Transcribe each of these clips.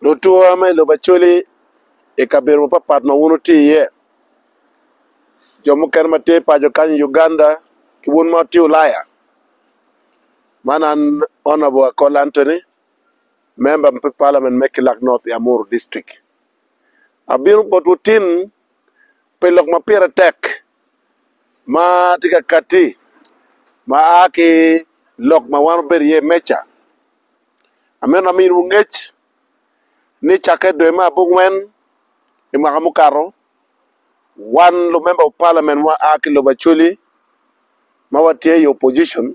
Lutua mai lo bacholi e kaberu papat na wunu ti ye. Jomu ker mate pa jokan Uganda ki wun ma ti Ulaya. Manan Honorable Akol Anthony, member of Parliament Mekilak North Yamuru District. Abiru potutin pelok mapira tek ma tika kati ma aki lok ma wanu beri ye mecha. Amen amin ungech ni chake doe ma bungwen imakamukaro. One lo member of Parliament wa aki lo bachuli ma watie opposition.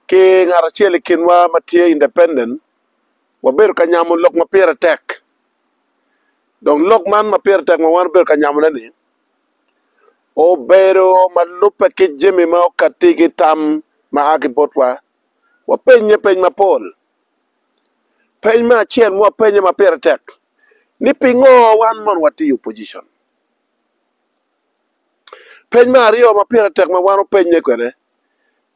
Ki ngaracheli kinwa matie independent waberu kanyamu lok mapira tek. Donc lok man mapira tek ma wanu beru kanyamu nani. O bero malupa ki jimi ma o katigi tam ma aki botwa. Wa penye ma pol. Penye ma chien mwa penye mapira tek. Ni pingo wan man wati opposition. Penye ma rio mapira tek ma wanu penye kwene.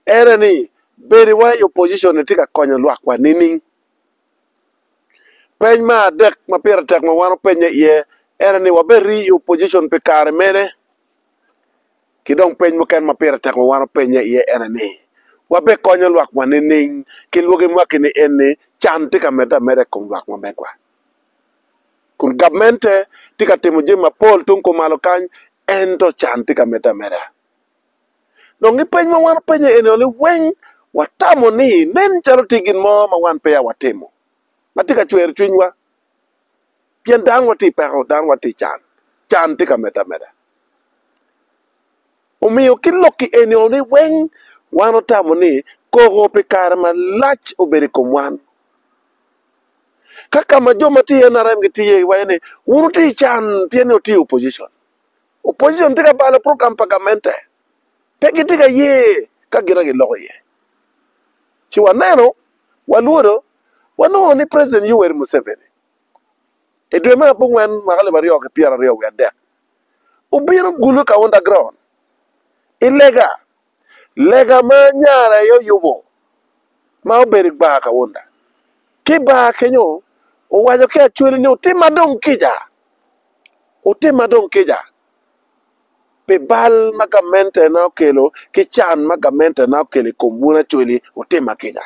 Ere ni beri wa opposition ni tika konyo luak wa nini. Penye ma dek mapira tek ma wanu penye ye. Ere ni waberi opposition pe kare mene. Kidong penye muken mapira tek ma wanu penye ye ere ni. Wabe konyo luak wa nini. Kilwogi mwaki ni ene. Chan tika meda mere kum luak wa mekwa. Kun governmente tika timuji ma pol tung kumalo kany. Ento chan tika meda mera. Nongi penye ma wanu penye ene oli weng. Watamo ni nen chalo tigin mo ma wan peya watemo. Matika chwer chwinywa. Pien dang wati peko dang wati chan. Chan tika meda mera. Umiyo kiloki ene oli weng. Wano tamo ni kogo pe karma lach oberi kumwan. Kaka majoma tiye na rem tiye wayne unu ti chan piene ti opposition. Opposition tika bala program pagamente. Pegi tika ye kagira gi logo ye. Chi waneno waluoro wano ni President Yoweri Museveni. Edwe ma bungwen magale bariyo ke piara riyo we dek. Ubiro gulu ka underground. Lega ma nyara yo yubo. Ma oberi ba ka wunda. Ki ba kenyo o wajo ke achwele ni utima dong kija. Pe bal magamente na okelo, ki chan magamente na okelo kumbuna chwele utima kija.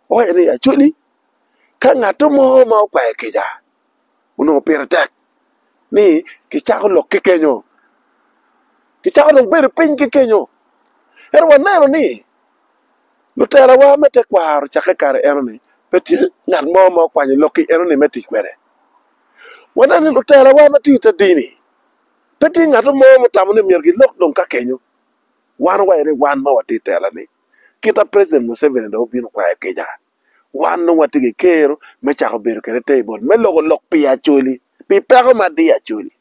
Oye ni achwele, ka ngato mo ma okwae kija. Uno pira tek. Ni kichako lok kikenyo. Kichako lok beri piny kikenyo. Ero wanero ni, lutera wa mete kwaro chake kare ero ni. Peti ngat mo ma okwanyo loki ero ni meti kwere. Wanani lutera wa matita dini. Peti ngato mo mutamune miergi lok dong ka kenyo. Wan wa ere wan ma wati tela ni. Kita President Museveni da obino kwa keja. Wan no wati ge kero mechako beru kere table. Me logo lok pi achuli. Pi pego madi achuli.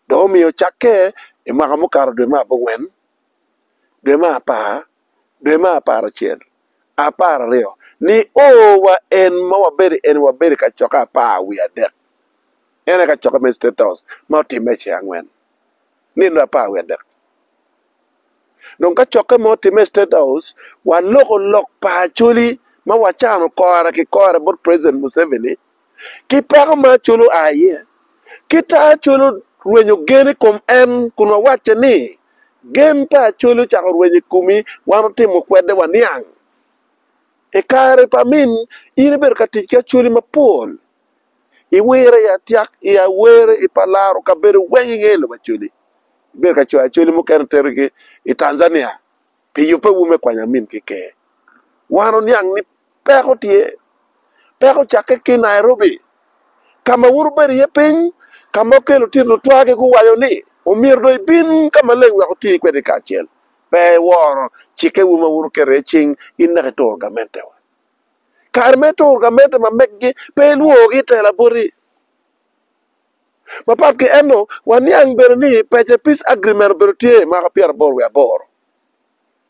Do miyo chake imakamukaro dwe ma bungwen. Dwe ma apara chien. Apara reo. Ni wa en ma waberi kachoka pa we are dead. Ene kachoka me State House. Ma timeche angwen. Ni ndo pa we are dead. Nung kachoka ma time State House. Wan lok pa chuli. Ma wachano kora ki kora bot President Museveni. Ki pako ma chulu aye. Kita chulu rwenyo geni kum en kunwa wache ni. Gen ta chulu chako rwenye kumi. Wano timu kwede waniang. E kare pa min, ine ber katich ka chuli mapol. Iwere ya tiak, iya were ipalaro ka ber wengi ngelo ba chuli. Ber ka chuli mukene terike i Tanzania. Pi yupe wume kwanya min kike. Wano niang ni peko tie. Peko chake ki Nairobi. Kama wuru beri ye piny, kama okelo tiro twage kuwayo ni. Umir do ibin kama leng wako tie kwede kachiel. Pe woro chike wuma wuru kere ching inna ke to gamente wa. Karme to gamente ma meggi pe luogi tela buri. Mapap ke eno waniang berni peche peace agreement bertie maka piar bor we bor.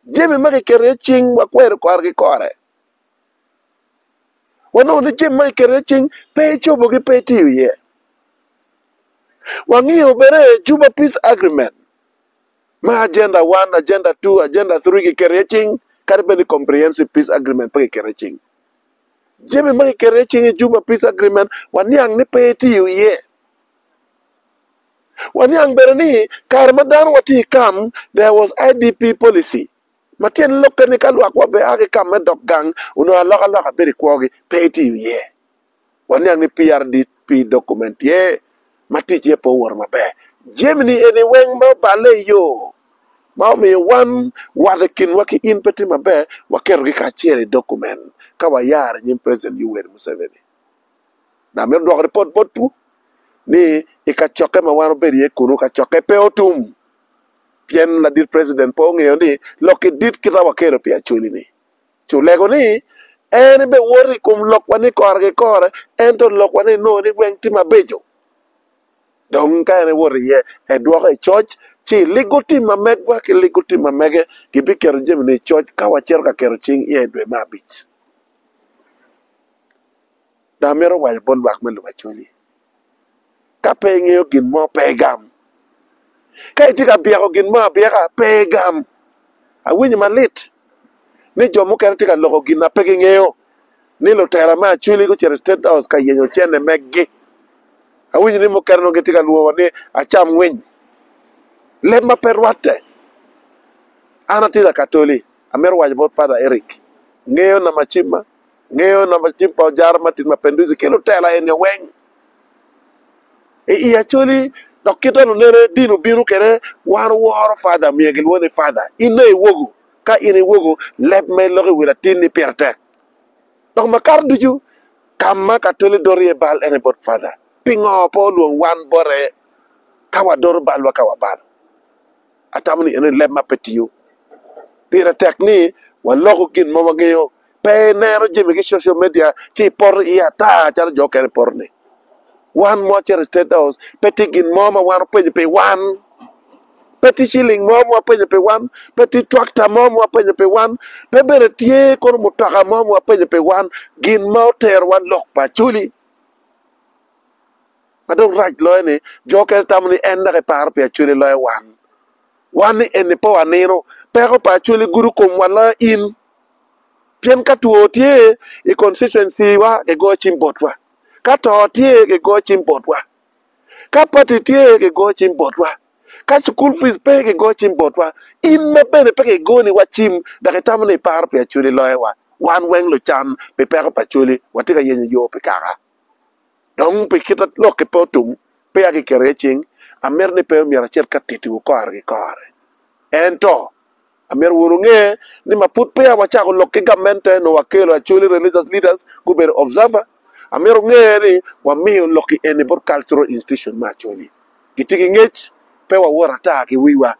Jemi maki kere ching wakwere kwargi kore. Wano ni jemi maki kere ching pe chobo ki pe tiyo ye. Wangiyo bere Juba peace agreement. Ma agenda 1, agenda 2, agenda 3 ki kereching. Karibeni comprehensive peace agreement pa ki kereching. Jimmy Maki Kereching Juba Peace Agreement, one young ni pay to you, yeah. One young Berani, Karmadan what he come, there was IDP policy. Matien loka ni kalwa kwa be ake kame dok gang, uno aloka beri kwa pay to you, yeah. One young ni PRDP document, yeah. Matich ye po war mabe. Jimmy any weng ma bale yo. Mao me wan wadakin waki in peti mabe, wakerogi kachere document. Kawa yar nyim President Yoweri Museveni. Na mer do report botu ni ikachoke ma wano beri ekunu kachoke pe otum. Pien la dit President po ngeyo ni loki dit kita wakero pia chuli ni. Chulego ni ene be wori kum lokwani korge kore ento lokwani no ni weng tima bejo. Dong ka ene wori ye edwoko e church chi legal team mamegwa ki legal team mamege gibi kero jemi ni church kawachero ka kero ching ye dwe mabich. Da mero waj bon wak melu wachuli. Ka pe ngeo gin mo pe gam. Ka itika biako gin mo biaka pe gam. A winyi malit. Ni jomu kere tika loko gin na pe ngeo. Ni lo tera ma chuli kuchere State House ka yenyo chene meggi. A winyi ni mo kere no getika luo ni acham winyi. Lema perwate. Ana tila katoli. Amero waj bon pada Eric. Ngeo na machima. Ngeo na machimpa ojara matin mapenduzi kilo tela enye weng. E actually dokita no nere dinu binu kere war father miegel woni father. Ine wogo ka ine wogo leb me loge wila tini perte. Dok makar duju kama katoli dori bal ene bot father. Pingo po luon wan bore kawa dor bal wa kawa bal. Atamni ene leb ma petiyo. Pira tekni wa logo kin mama ngeyo. Pe nero jimi ki social media chi por iya ta char joker por ni. One more State House, petty gin mama one pay one, petty shilling mama pay one, petty tractor mama pay one, pebere tie kon mutaka mama pay one, gin mouter one lock pa chuli. Madong right loy ni joker tamni enda ke par pe chuli loy one. One en ni po anero, pero pa chuli guru kum wala in. Pien katuo tie e constituency wa ke go chimbotwa. Kato tie ke go chimbotwa. Ka party tie ke go chimbotwa. Ka school fees pay ke go chimbotwa. In me pene pe ke go ni wachim da ke tamne par pe chuli loewa. Wan weng lo chan pe per pa chuli watika yenye yo pe kara. Dong pe kita lo ke potum pe ake kereching amer ni pe miara cher katiti ko arge kare. Ento Amer wurunge ni maput pe wachako loke gamente no wakelo actually religious leaders go be observer. Amer nge ni wa miyo loki enibor cultural institution ma actually. Gitiki ngech pe wa wora ta ki wiwa.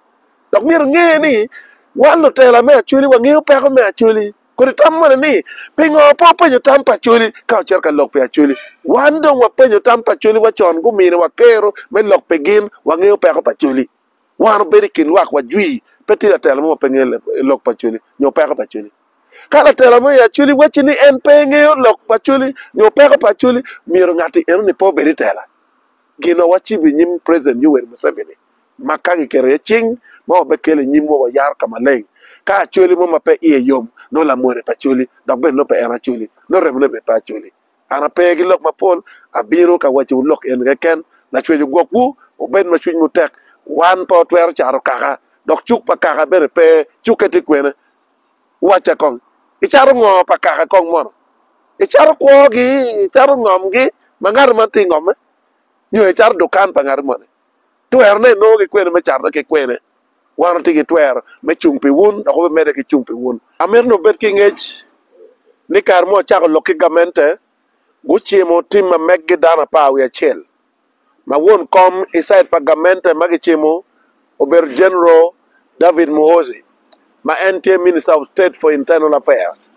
Dok mir nge ni walo tela me actually wa nge pe ko me actually. Kuri tamma ni pingo popo yo tampa actually ka cherka lok pe actually. Wando wa pe yo tampa actually wa chon go mire wa kero me lok pe gin wa nge pe ko actually. Wano berikin wak wa jui peti la tela mo pengel lok pachuli nyo peko pachuli kala tela mo ya chuli wachini en penge lok pachuli nyo peko pachuli miro ngati eno ni po beri tela gino wachi bi nyim President Yoweri Museveni makagi kere ching mo bekele nyim wo yar kamaleng ka chuli mo mape iye yom no la more pachuli dok ben no pe era chuli no remne be pachuli ana pegi lok mapol abiro ka wachi lok en ken na chweju gokwu o ben ma chwin mutek wan po twer charo kaka dok chuk pa kaka bere pe chuketi kwene wacha kong icharo ngo pa kaka kong moro icharo kwogi icharo ngomgi mangar manti ngome nyo icharo dukan pa ngar mone twer ne no gi kwene me charo ke kwene wan ti gi twer me chungpi wun dok be mede ki chungpi wun amer no bet ki ngech ni kar mo chako loki gamente guchiemo tim ma meggi dana pa wi achiel ma won kom inside pa gamente magichiemo Ober General David Muhoozi, ma NTA Minister of State for Internal Affairs,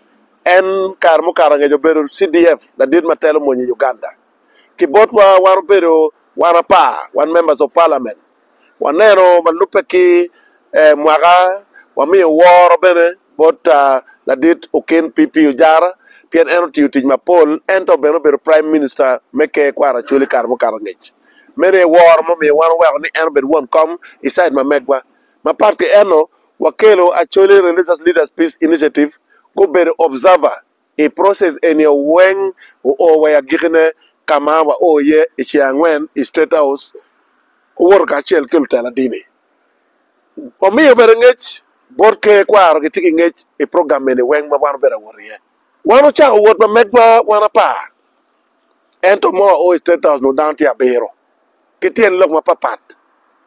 en karmu karange jo beru CDF, that did matelo monyi Uganda. Kibotwa waru beru warapa, one members of parliament. Wanero malupe ki mwaga, wami war bene, but la dit ukin pipi ujara, pien eno tiutij mapol, ento beru prime minister, meke kwara chuli karmu karange. Mere war mo me wan wa ni en bed won come inside my megwa ma party eno wakelo actually religious leaders peace initiative go be the observer e process ene weng o wa gikne kama wa o ye e chiangwen e state house wor ka chel kel tala dini o mi ber ngech bor ke kwaro ki tiki ngech e program ene weng ma wan bera wor ye wano cha wot ma megba wana pa ento mo o state house no down ti abero kitien lok ma papat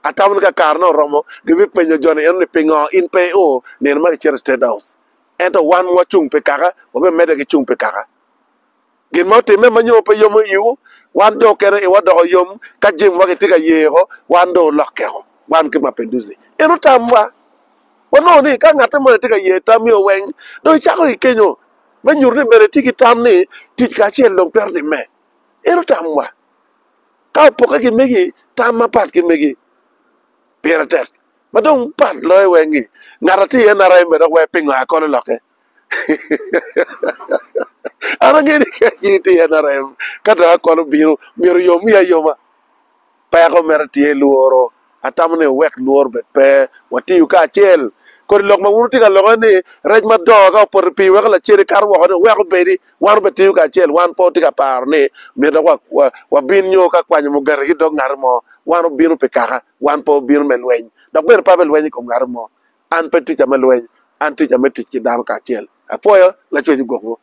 atam ka karno romo gibi penyo jone en pingo in pe o ne ma cher state house ento wan mo chung pe kaka o be mede ki chung pe kaka gin mo te me manyo pe yomo yu wan do kere e wado yom ka jim wa tika yero wan do lokero wan ki ma penduzi eno tamwa wono ni ka ngata mo tika ye tamio weng do chako ikenyo manyur ni bere tiki tam ni tich ka chien long perdi me eno tamwa ka poka ki megi tamma pat ki megi piratet madong pat loy wengi ngarati en arai me do we pingo akolo loke ana ngeni ka yiti en arai kata akolo biro miro yomi ya yoma pa ko merti luoro atamne wek luor bet pe wati ka chel ko lok ma wuti ka lok ni rej ma do ka por pi wek la chere kar wo ko wek bedi war beti ka chel wan po ti ka par ni me do wa bin nyo ka kwany mo gar gi do ngar mo wan binu pe kaka wan po binu men wen do ber pa bel wen ko ngar mo an pe ti ta mel wen an ti ta meti ki dan ka chel apoyo la chwe go